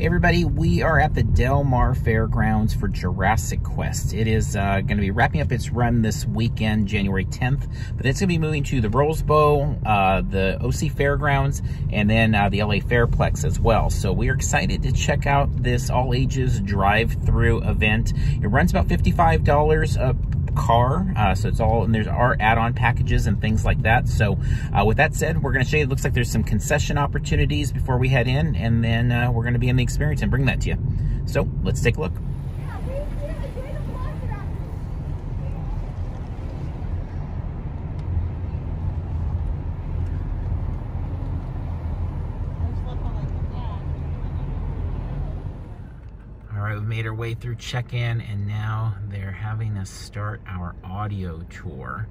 everybody, we are at the Del Mar Fairgrounds for Jurassic Quest. It is going to be wrapping up its run this weekend, January 10th, but it's going to be moving to the Rose Bowl, the OC Fairgrounds, and then the LA Fairplex as well. So we are excited to check out this all-ages drive-through event. It runs about $55 a car, so it's all, and there's our add-on packages and things like that. So with that said, we're going to show you, it looks like there's some concession opportunities before we head in, and then we're going to be in the experience and bring that to you. So let's take a look. All right, we've made our way through check-in, and now they're having us start our audio tour.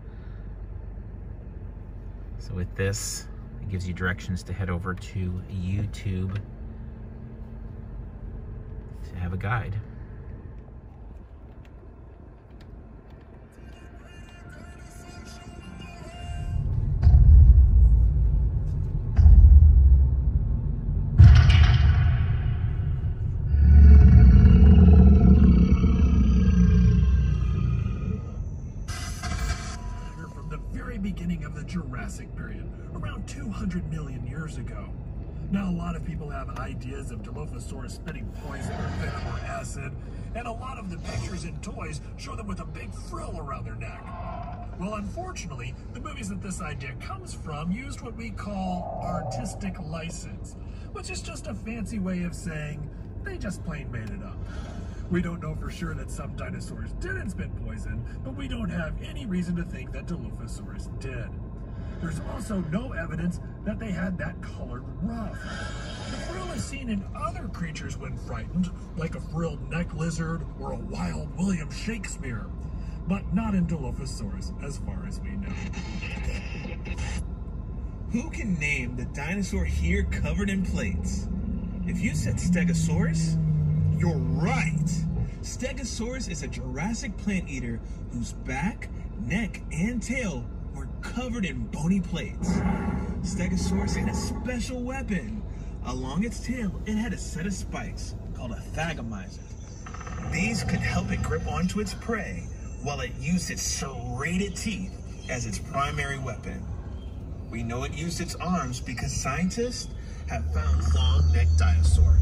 So with this, it gives you directions to head over to YouTube to have a guide. Beginning of the Jurassic period, around 200 million years ago. Now, a lot of people have ideas of Dilophosaurus spitting poison or venom or acid, and a lot of the pictures and toys show them with a big frill around their neck. Well, unfortunately, the movies that this idea comes from used what we call artistic license, which is just a fancy way of saying they just plain made it up. We don't know for sure that some dinosaurs didn't spit poison, but we don't have any reason to think that Dilophosaurus did. There's also no evidence that they had that colored ruff. The frill is seen in other creatures when frightened, like a frilled neck lizard or a wild William Shakespeare, but not in Dilophosaurus as far as we know. Who can name the dinosaur here covered in plates? If you said Stegosaurus, you're right. Stegosaurus is a Jurassic plant eater whose back, neck, and tail were covered in bony plates. Stegosaurus had a special weapon. Along its tail, it had a set of spikes called a thagomizer. These could help it grip onto its prey while it used its serrated teeth as its primary weapon. We know it used its arms because scientists have found long-necked dinosaurs.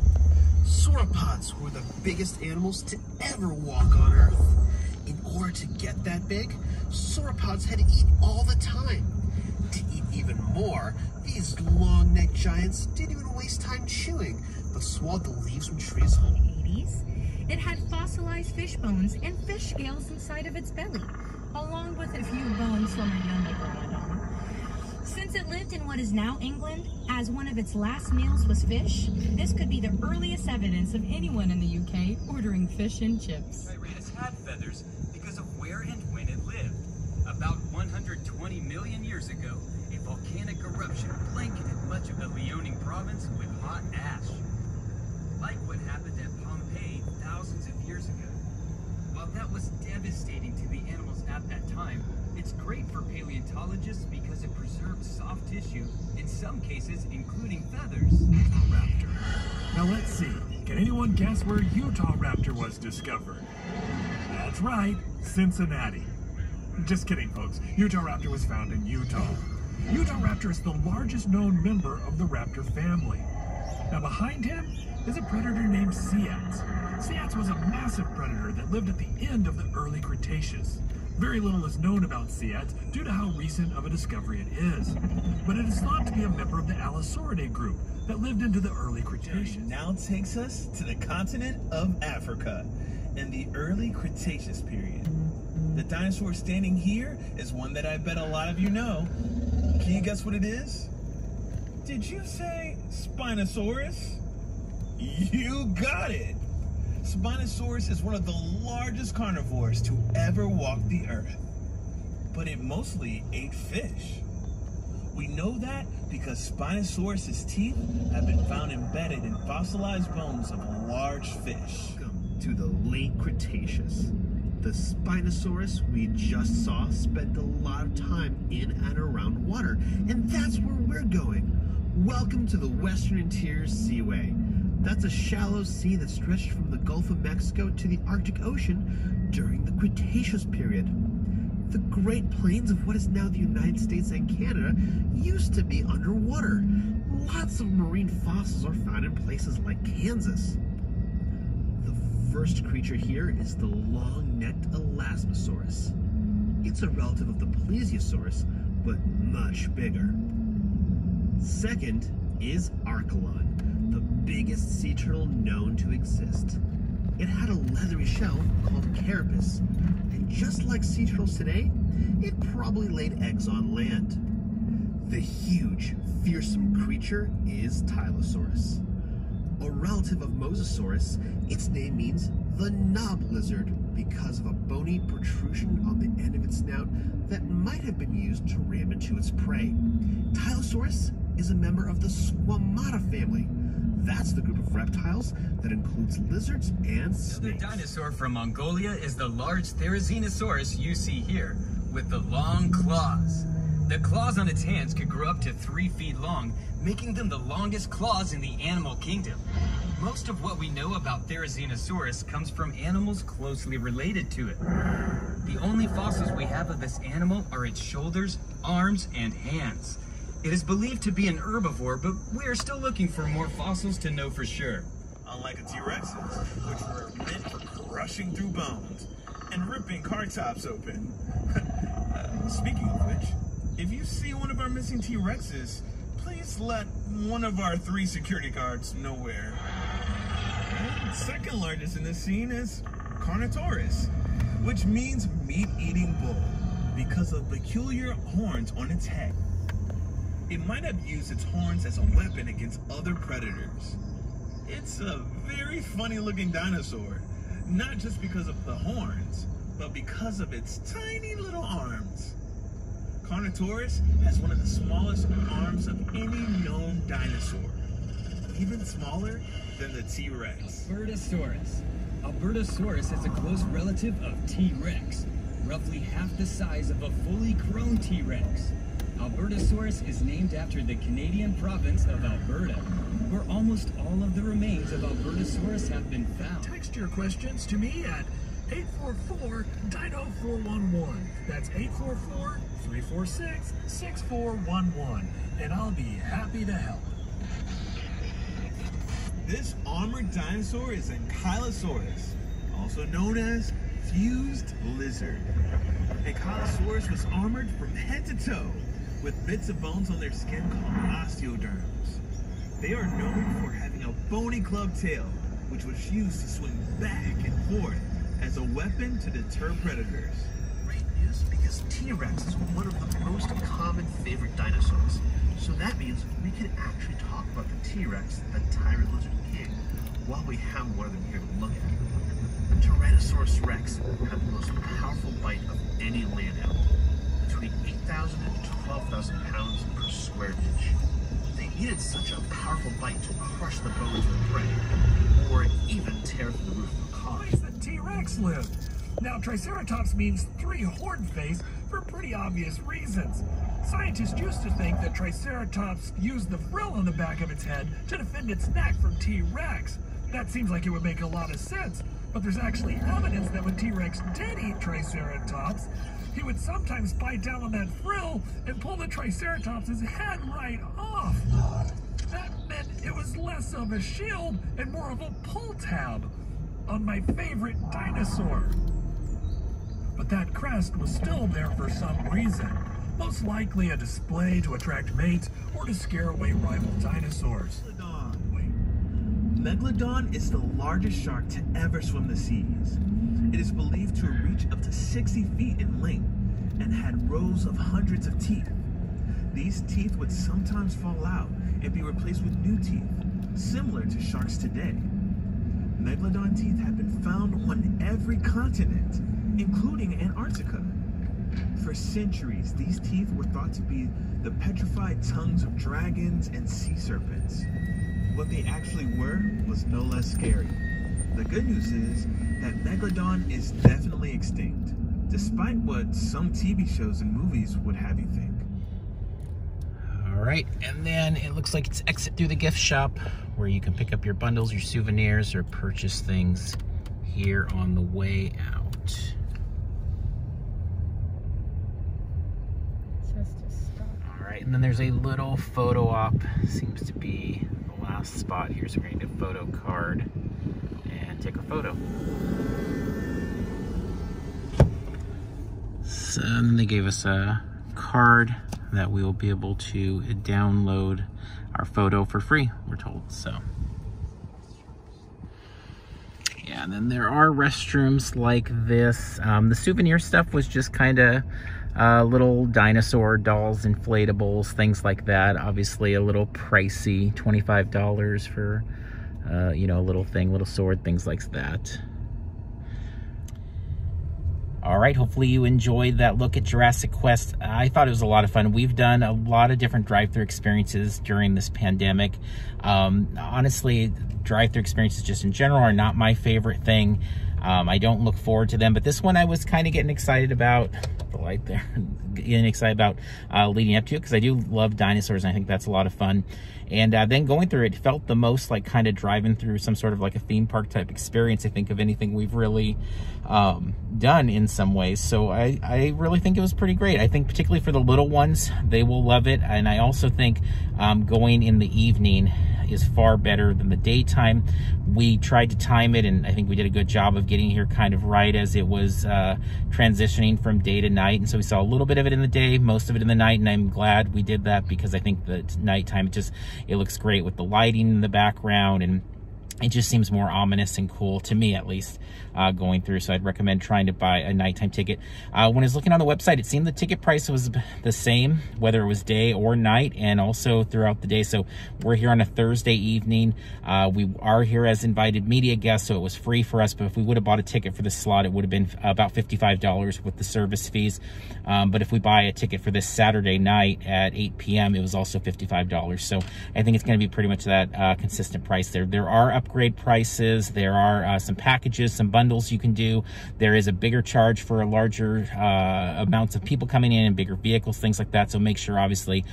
Sauropods were the biggest animals to ever walk on Earth. In order to get that big, sauropods had to eat all the time. To eat even more, these long-necked giants didn't even waste time chewing, but swallowed the leaves from trees. In the 80s, it had fossilized fish bones and fish scales inside of its belly, along with a few bones from a young Megalodon. Since it lived in what is now England, as one of its last meals was fish, this could be the earliest evidence of anyone in the UK ordering fish and chips. Tyrannosaurus had feathers because of where and when it lived. About 120 million years ago, a volcanic eruption blanketed much of the Leoning province with hot ash. Like what happened at Pompeii thousands of years ago. While that was devastating to the animals at that time, it's great for paleontologists because it preserved soft tissue, in some cases including feathers. Raptor. Now let's see, can anyone guess where Utahraptor was discovered? That's right, Cincinnati. Just kidding, folks. Utahraptor was found in Utah. Utahraptor is the largest known member of the raptor family. Now behind him is a predator named Ceyx. Ceyx was a massive predator that lived at the end of the early Cretaceous. Very little is known about Ceyx due to how recent of a discovery it is. But it is thought to be a member of the Allosauridae group that lived into the early Cretaceous. Now takes us to the continent of Africa in the early Cretaceous period. The dinosaur standing here is one that I bet a lot of you know. Can you guess what it is? Did you say Spinosaurus? You got it! Spinosaurus is one of the largest carnivores to ever walk the earth, but it mostly ate fish. We know that because Spinosaurus's teeth have been found embedded in fossilized bones of large fish. Welcome to the late Cretaceous. The Spinosaurus we just saw spent a lot of time in and around water, and that's where we're going. Welcome to the Western Interior Seaway. That's a shallow sea that stretched from the Gulf of Mexico to the Arctic Ocean during the Cretaceous period. The Great Plains of what is now the United States and Canada used to be underwater. Lots of marine fossils are found in places like Kansas. The first creature here is the long-necked Elasmosaurus. It's a relative of the Plesiosaurus, but much bigger. Second is Archelon, the biggest sea turtle known to exist. It had a leathery shell called carapace, and just like sea turtles today, it probably laid eggs on land. The huge, fearsome creature is Tylosaurus. A relative of Mosasaurus, its name means the knob lizard because of a bony protrusion on the end of its snout that might have been used to ram into its prey. Tylosaurus is a member of the Squamata family. That's the group of reptiles that includes lizards and snakes. The dinosaur from Mongolia is the large Tyrannosaurus you see here, with the long claws. The claws on its hands could grow up to 3 feet long, making them the longest claws in the animal kingdom. Most of what we know about Tyrannosaurus comes from animals closely related to it. The only fossils we have of this animal are its shoulders, arms, and hands. It is believed to be an herbivore, but we are still looking for more fossils to know for sure. Unlike the T-Rexes, which were meant for crushing through bones and ripping car tops open. Speaking of which, if you see one of our missing T-Rexes, please let one of our 3 security guards know where. And second largest in this scene is Carnotaurus, which means meat-eating bull because of peculiar horns on its head. It might have used its horns as a weapon against other predators. It's a very funny-looking dinosaur, not just because of the horns, but because of its tiny little arms. Carnotaurus has one of the smallest arms of any known dinosaur, even smaller than the T-Rex. Albertosaurus. Albertosaurus is a close relative of T-Rex, roughly half the size of a fully grown T-Rex. Albertosaurus is named after the Canadian province of Alberta, where almost all of the remains of Albertosaurus have been found. Text your questions to me at 844-DINO-411. That's 844-346-6411, and I'll be happy to help. This armored dinosaur is Ankylosaurus, also known as fused lizard. Ankylosaurus was armored from head to toe, with bits of bones on their skin called osteoderms. They are known for having a bony club tail, which was used to swing back and forth as a weapon to deter predators. Great news, because T-Rex is one of the most common favorite dinosaurs. So that means we can actually talk about the T-Rex, the Tyrant Lizard King, while we have one of them here to look at. Tyrannosaurus Rex had the most powerful bite of any land animal, between 8,000 and 12,000 pounds per square inch. They needed such a powerful bite to crush the bones of the prey, or even tear through the roof of a car. Place the T-Rex lived. Now, Triceratops means 3-horned face for pretty obvious reasons. Scientists used to think that Triceratops used the frill on the back of its head to defend its neck from T-Rex. That seems like it would make a lot of sense, but there's actually evidence that when T-Rex did eat Triceratops, he would sometimes bite down on that frill and pull the Triceratops' head right off. That meant it was less of a shield and more of a pull tab on my favorite dinosaur. But that crest was still there for some reason. Most likely a display to attract mates or to scare away rival dinosaurs. Megalodon is the largest shark to ever swim the seas. It is believed to reach up to 60 feet in length and had rows of hundreds of teeth. These teeth would sometimes fall out and be replaced with new teeth, similar to sharks today. Megalodon teeth have been found on every continent, including Antarctica. For centuries, these teeth were thought to be the petrified tongues of dragons and sea serpents. What they actually were was no less scary. The good news is that Megalodon is definitely extinct, despite what some TV shows and movies would have you think. All right, and then it looks like it's exit through the gift shop where you can pick up your bundles, your souvenirs, or purchase things here on the way out. All right, and then there's a little photo op. Seems to be the last spot here, so we're going to get a photo card and take a photo. So they gave us a card that we will be able to download our photo for free, we're told. So yeah, and then there are restrooms like this. The souvenir stuff was just kind of little dinosaur dolls, inflatables, things like that. Obviously a little pricey, $25 for you know, a little thing, little sword, things like that. All right, hopefully you enjoyed that look at Jurassic Quest. I thought it was a lot of fun. We've done a lot of different drive-thru experiences during this pandemic. Honestly, drive-thru experiences just in general are not my favorite thing. I don't look forward to them, but this one I was kind of getting excited about. The light there. Getting excited about leading up to it, because I do love dinosaurs, and I think that's a lot of fun. And then going through it felt the most like kind of driving through some sort of like a theme park type experience, I think, of anything we've really done in some ways. So I really think it was pretty great. I think particularly for the little ones, they will love it. And I also think going in the evening is far better than the daytime. We tried to time it, and I think we did a good job of getting here kind of right as it was transitioning from day to night. And so we saw a little bit of it in the day, most of it in the night, and I'm glad we did that, because I think that nighttime, it looks great with the lighting in the background, and it just seems more ominous and cool, to me at least, going through. So I'd recommend trying to buy a nighttime ticket. When I was looking on the website, it seemed the ticket price was the same, whether it was day or night, and also throughout the day. So we're here on a Thursday evening. We are here as invited media guests, so it was free for us. But if we would have bought a ticket for this slot, it would have been about $55 with the service fees. But if we buy a ticket for this Saturday night at 8 p.m., it was also $55. So I think it's going to be pretty much that consistent price there. There are upgrade prices. There are some packages, some bundles you can do. There is a bigger charge for a larger amounts of people coming in and bigger vehicles, things like that. So make sure, obviously,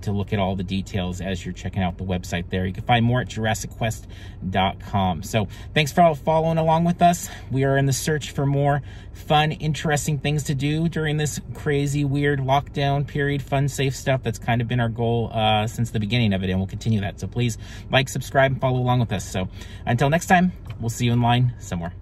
to look at all the details as you're checking out the website there. You can find more at JurassicQuest.com. So thanks for following along with us. We are in the search for more fun, interesting things to do during this crazy, weird lockdown period. Fun, safe stuff. That's kind of been our goal since the beginning of it, and we'll continue that. So please like, subscribe, and follow along with us. So until next time, we'll see you in line somewhere.